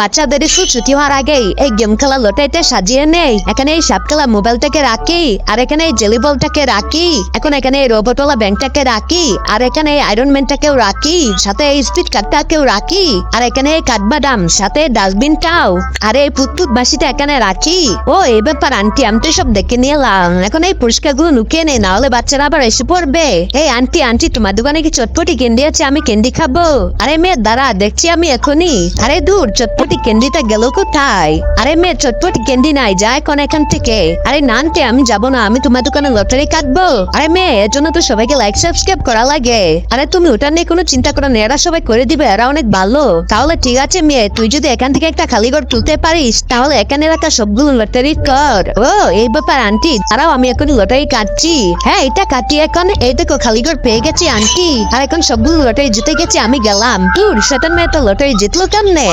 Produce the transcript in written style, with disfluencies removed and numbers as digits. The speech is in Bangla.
বাচ্চাদের স্কুল ছুটি হওয়ার আগেই এই গেম খেলা লটারিটা সাজিয়ে নেই। এখানে এই সাপ খেলা মোবাইলটাকে রাখি, আর এখানে এই জেলি বলটাকে রাখি, এখন এখানে এই রোবটওয়ালা ব্যাংকটাকে রাখি, আর এখানে এই আয়রন ম্যানটাকেও রাখি, সাথে এই স্পিড কার্ডটাকেও রাখি, আর এখানে এই কাঠবাদাম, সাথে ডাস্টবিনটাও, আর এই ফুটফুট বাসিটা এখানে রাখি। ও এই ব্যাপার আন্টি, আমি তো সব দেখে নিলাম। এখন এই পুরস্কারগুলো লুকিয়ে নেই, না হলে বাচ্চারা আবার এসে পড়বে। এই আন্টি আন্টি, তোমার দোকানে কি চটপটি ক্যান্ডি আছে? আমি ক্যান্ডি খাবো। আরে মেয়ে দাঁড়া, দেখছি আমি এখনই। আরে দূর, চটপটি ক্যান্ডিটা গেল কোথায়? আরে মেয়ে, চটপটি ক্যান্ডি নাই, যা এখন এখান থেকে। আরে না আন্টি, আমি যাবো না, আমি তোমার দোকানে লটারি কাটবো। আরে মেয়ে, এর জন্য তো সবাইকে লাইক সাবস্ক্রাইব করা লাগে। আরে তুমি ওটা নিয়ে কোনো চিন্তা করো না, এরা সবাই করে দিবে, এরা অনেক ভালো। তাহলে ঠিক আছে মেয়ে, তুই যদি এখান থেকে একটা খালি ঘর তুলতে পারিস, তাহলে এখানে রাখা সবগুলো লটারি কর। ও এই ব্যাপার আন্টি, দাঁড়াও, আমি এখন লটারি কাটছি। হ্যাঁ, এটা কাটি এখন। এই দেখো, খালি ঘর পেয়ে গেছি আন্টি, আর এখন সবগুলো লটারি জিতে গেছি, আমি গেলাম। দূর, শয়তান মেয়ে তো লটারি জিতলো কেমনে?